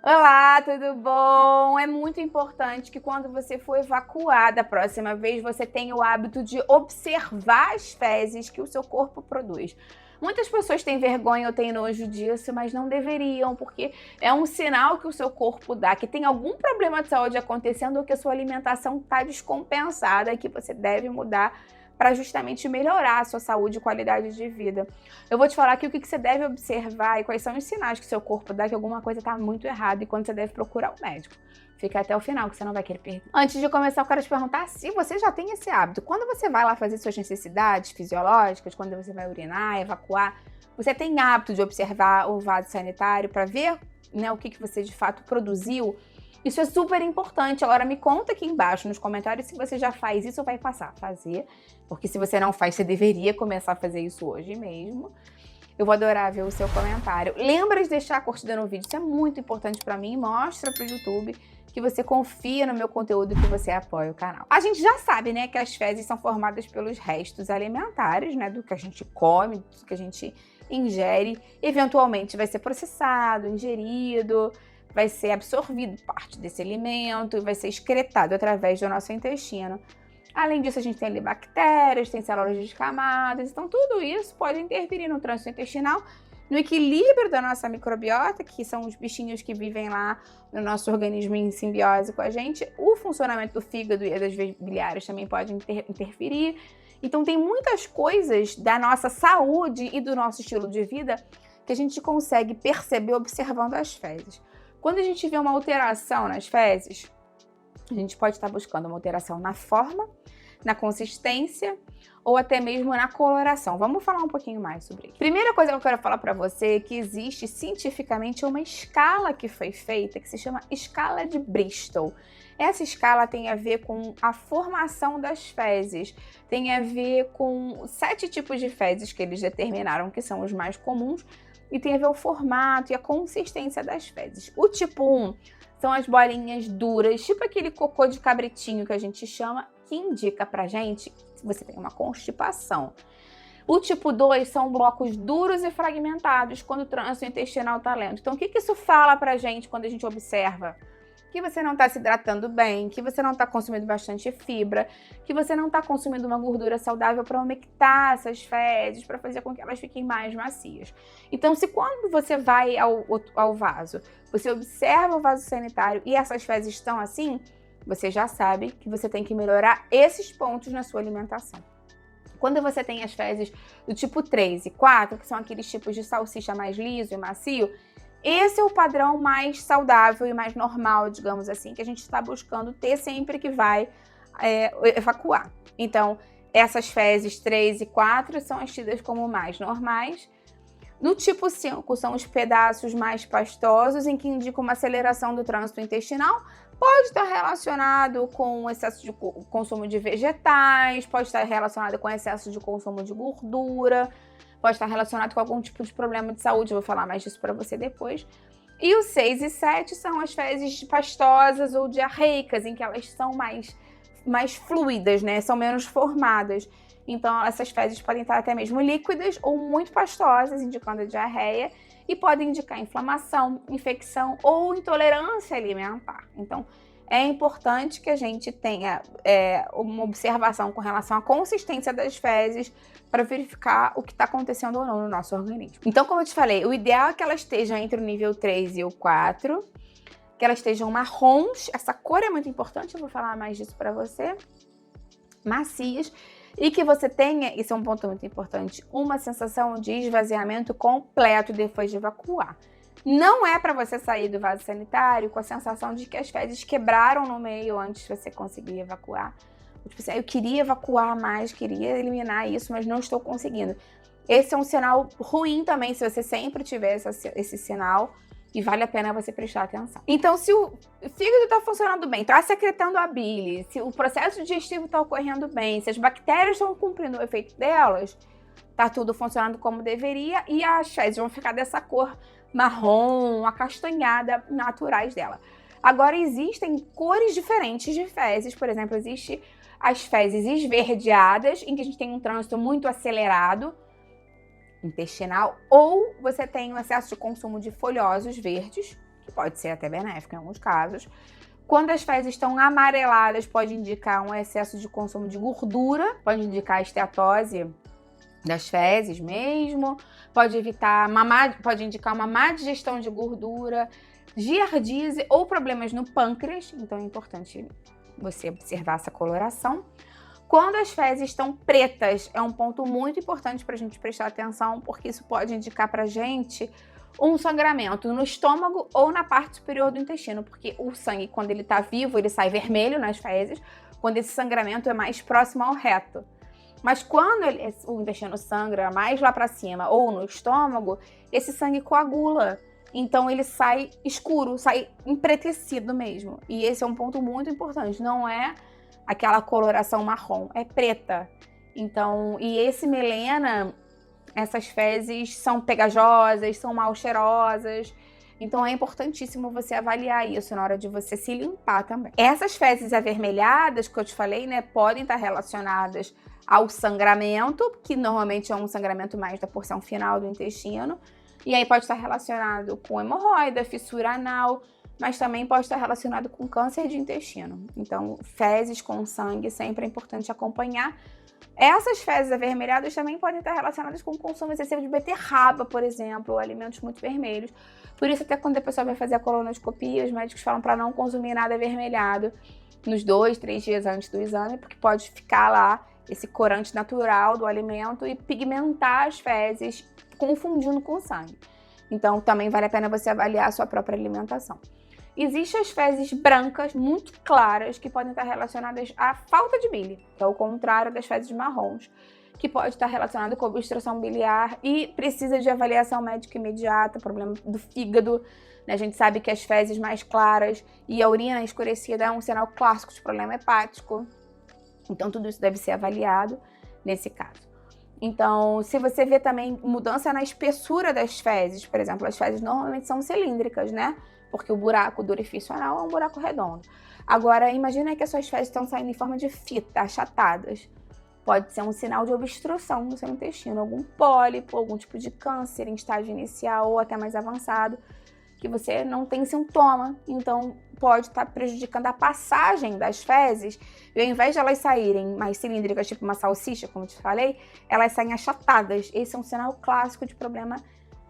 Olá, tudo bom? É muito importante que quando você for evacuar da próxima vez, você tenha o hábito de observar as fezes que o seu corpo produz. Muitas pessoas têm vergonha ou têm nojo disso, mas não deveriam, porque é um sinal que o seu corpo dá que tem algum problema de saúde acontecendo ou que a sua alimentação está descompensada e que você deve mudar para justamente melhorar a sua saúde e qualidade de vida. Eu vou te falar aqui o que você deve observar e quais são os sinais que seu corpo dá que alguma coisa está muito errada e quando você deve procurar o médico. Fica até o final, que você não vai querer perder. Antes de começar, eu quero te perguntar se você já tem esse hábito. Quando você vai lá fazer suas necessidades fisiológicas, quando você vai urinar, evacuar, você tem hábito de observar o vaso sanitário para ver, né, o que você de fato produziu? Isso é super importante. Agora me conta aqui embaixo nos comentários se você já faz isso ou vai passar a fazer. Porque se você não faz, você deveria começar a fazer isso hoje mesmo. Eu vou adorar ver o seu comentário. Lembra de deixar a curtida no vídeo, isso é muito importante pra mim. Mostra pro YouTube que você confia no meu conteúdo e que você apoia o canal. A gente já sabe, né, que as fezes são formadas pelos restos alimentares, né, do que a gente come, do que a gente ingere. Eventualmente vai ser processado, ingerido, vai ser absorvido parte desse alimento e vai ser excretado através do nosso intestino. Além disso, a gente tem ali bactérias, tem células descamadas, então tudo isso pode interferir no trânsito intestinal, no equilíbrio da nossa microbiota, que são os bichinhos que vivem lá no nosso organismo em simbiose com a gente. O funcionamento do fígado e das vias biliares também pode interferir. Então tem muitas coisas da nossa saúde e do nosso estilo de vida que a gente consegue perceber observando as fezes. Quando a gente vê uma alteração nas fezes, a gente pode estar buscando uma alteração na forma, na consistência ou até mesmo na coloração. Vamos falar um pouquinho mais sobre isso. Primeira coisa que eu quero falar para você é que existe cientificamente uma escala que foi feita que se chama escala de Bristol. Essa escala tem a ver com a formação das fezes, tem a ver com 7 tipos de fezes que eles determinaram que são os mais comuns e tem a ver o formato e a consistência das fezes. O tipo 1 são as bolinhas duras, tipo aquele cocô de cabritinho que a gente chama, que indica pra gente que você tem uma constipação. O tipo 2 são blocos duros e fragmentados quando o trânsito intestinal tá lento. Então, o que isso fala pra gente quando a gente observa? Que você não está se hidratando bem, que você não está consumindo bastante fibra, que você não está consumindo uma gordura saudável para umectar essas fezes, para fazer com que elas fiquem mais macias. Então, se quando você vai ao vaso, você observa o vaso sanitário e essas fezes estão assim, você já sabe que você tem que melhorar esses pontos na sua alimentação. Quando você tem as fezes do tipo 3 e 4, que são aqueles tipos de salsicha mais liso e macio, esse é o padrão mais saudável e mais normal, digamos assim, que a gente está buscando ter sempre que vai evacuar. Então, essas fezes 3 e 4 são as tidas como mais normais. No tipo 5 são os pedaços mais pastosos, em que indicam uma aceleração do trânsito intestinal. Pode estar relacionado com excesso de consumo de vegetais, pode estar relacionado com excesso de consumo de gordura, pode estar relacionado com algum tipo de problema de saúde, eu vou falar mais disso para você depois. E os 6 e 7 são as fezes pastosas ou diarreicas, em que elas são mais fluidas, né? São menos formadas. Então, essas fezes podem estar até mesmo líquidas ou muito pastosas, indicando a diarreia, e podem indicar inflamação, infecção ou intolerância alimentar. Então, é importante que a gente tenha uma observação com relação à consistência das fezes para verificar o que está acontecendo ou não no nosso organismo. Então, como eu te falei, o ideal é que elas estejam entre o nível 3 e o 4, que elas estejam marrons, essa cor é muito importante, eu vou falar mais disso para você, macias, e que você tenha, isso é um ponto muito importante, uma sensação de esvaziamento completo depois de evacuar. Não é para você sair do vaso sanitário com a sensação de que as fezes quebraram no meio antes de você conseguir evacuar. Tipo assim, eu queria evacuar mais, queria eliminar isso, mas não estou conseguindo. Esse é um sinal ruim também, se você sempre tiver esse sinal, e vale a pena você prestar atenção. Então, se o fígado está funcionando bem, está secretando a bile, se o processo digestivo está ocorrendo bem, se as bactérias estão cumprindo o efeito delas, tá tudo funcionando como deveria e as fezes vão ficar dessa cor marrom, acastanhada, naturais dela. Agora, existem cores diferentes de fezes, por exemplo, existe as fezes esverdeadas, em que a gente tem um trânsito muito acelerado intestinal, ou você tem um excesso de consumo de folhosos verdes, que pode ser até benéfico em alguns casos. Quando as fezes estão amareladas, pode indicar um excesso de consumo de gordura, pode indicar a esteatose das fezes mesmo, pode indicar uma má digestão de gordura, giardíase ou problemas no pâncreas, então é importante você observar essa coloração. Quando as fezes estão pretas, é um ponto muito importante para a gente prestar atenção, porque isso pode indicar para a gente um sangramento no estômago ou na parte superior do intestino, porque o sangue, quando ele está vivo, ele sai vermelho nas fezes, quando esse sangramento é mais próximo ao reto. Mas quando o intestino sangra mais lá para cima ou no estômago, esse sangue coagula. Então ele sai escuro, sai empretecido mesmo. E esse é um ponto muito importante. Não é aquela coloração marrom, é preta. Então, e esse melena, essas fezes são pegajosas, são mal cheirosas. Então é importantíssimo você avaliar isso na hora de você se limpar também. Essas fezes avermelhadas, que eu te falei, né, podem estar relacionadas ao sangramento, que normalmente é um sangramento mais da porção final do intestino. E aí pode estar relacionado com hemorroida, fissura anal, mas também pode estar relacionado com câncer de intestino. Então, fezes com sangue sempre é importante acompanhar. Essas fezes avermelhadas também podem estar relacionadas com o consumo excessivo de beterraba, por exemplo, ou alimentos muito vermelhos. Por isso, até quando a pessoa vai fazer a colonoscopia, os médicos falam para não consumir nada avermelhado nos 2, 3 dias antes do exame, porque pode ficar lá esse corante natural do alimento e pigmentar as fezes, confundindo com o sangue. Então, também vale a pena você avaliar a sua própria alimentação. Existem as fezes brancas, muito claras, que podem estar relacionadas à falta de bile, que é o contrário das fezes marrons, que pode estar relacionado com obstrução biliar e precisa de avaliação médica imediata, problema do fígado. A gente sabe que as fezes mais claras e a urina escurecida é um sinal clássico de problema hepático. Então, tudo isso deve ser avaliado nesse caso. Então, se você vê também mudança na espessura das fezes, por exemplo, as fezes normalmente são cilíndricas, né? Porque o buraco do orifício anal é um buraco redondo. Agora, imagina que as suas fezes estão saindo em forma de fita, achatadas. Pode ser um sinal de obstrução no seu intestino, algum pólipo, algum tipo de câncer em estágio inicial ou até mais avançado, que você não tem sintoma, então pode estar prejudicando a passagem das fezes, e ao invés de elas saírem mais cilíndricas, tipo uma salsicha, como eu te falei, elas saem achatadas. Esse é um sinal clássico de problema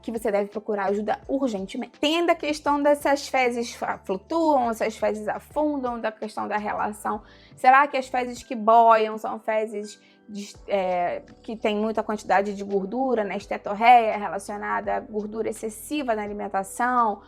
que você deve procurar ajuda urgentemente. Tem ainda a questão dessas fezes flutuam, essas fezes afundam, da questão da relação. Será que as fezes que boiam são fezes que tem muita quantidade de gordura, né? Estetorreia relacionada à gordura excessiva na alimentação?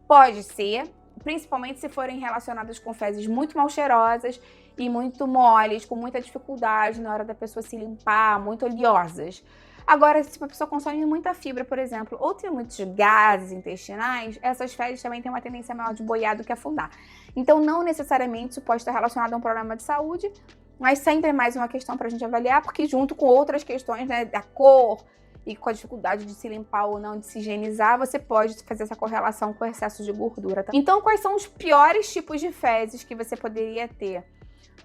Pode ser, principalmente se forem relacionadas com fezes muito mal cheirosas e muito moles, com muita dificuldade na hora da pessoa se limpar, muito oleosas. Agora, se a pessoa consome muita fibra, por exemplo, ou tem muitos gases intestinais, essas fezes também têm uma tendência maior de boiar do que afundar. Então, não necessariamente isso pode estar relacionado a um problema de saúde, mas sempre é mais uma questão para a gente avaliar, porque junto com outras questões, né, da cor e com a dificuldade de se limpar ou não, de se higienizar, você pode fazer essa correlação com o excesso de gordura. Então, quais são os piores tipos de fezes que você poderia ter?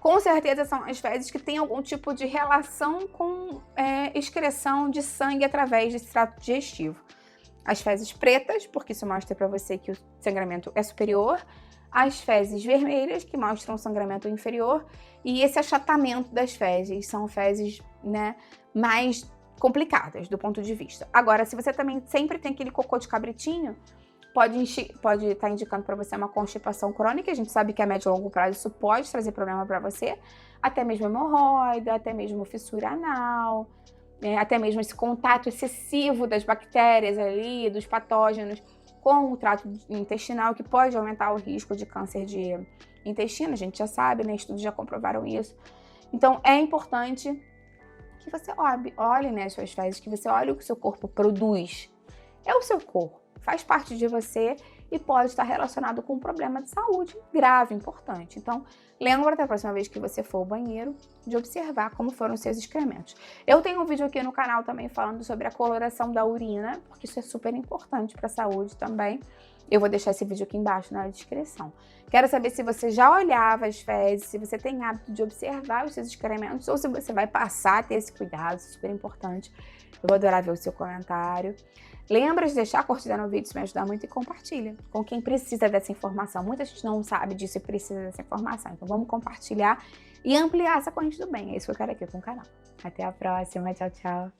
Com certeza são as fezes que têm algum tipo de relação com excreção de sangue através desse trato digestivo. As fezes pretas, porque isso mostra para você que o sangramento é superior. As fezes vermelhas, que mostram o sangramento inferior. E esse achatamento das fezes são fezes, né, mais complicadas do ponto de vista. Agora, se você também sempre tem aquele cocô de cabritinho, pode estar indicando para você uma constipação crônica. A gente sabe que a médio e longo prazo isso pode trazer problema para você, até mesmo hemorroida, até mesmo fissura anal, até mesmo esse contato excessivo das bactérias ali, dos patógenos com o trato intestinal, que pode aumentar o risco de câncer de intestino. A gente já sabe, né? Estudos já comprovaram isso. Então, é importante que você olhe, né, as suas fezes, que você olhe o que o seu corpo produz. É o seu corpo. Faz parte de você e pode estar relacionado com um problema de saúde grave, importante. Então, lembra da próxima vez que você for ao banheiro de observar como foram os seus excrementos. Eu tenho um vídeo aqui no canal também falando sobre a coloração da urina, porque isso é super importante para a saúde também. Eu vou deixar esse vídeo aqui embaixo na descrição. Quero saber se você já olhava as fezes, se você tem hábito de observar os seus excrementos ou se você vai passar a ter esse cuidado, isso é super importante. Eu vou adorar ver o seu comentário. Lembra de deixar a curtida no vídeo, isso me ajuda muito, e compartilha com quem precisa dessa informação. Muita gente não sabe disso e precisa dessa informação. Então vamos compartilhar e ampliar essa corrente do bem. É isso que eu quero aqui com o canal. Até a próxima. Tchau, tchau.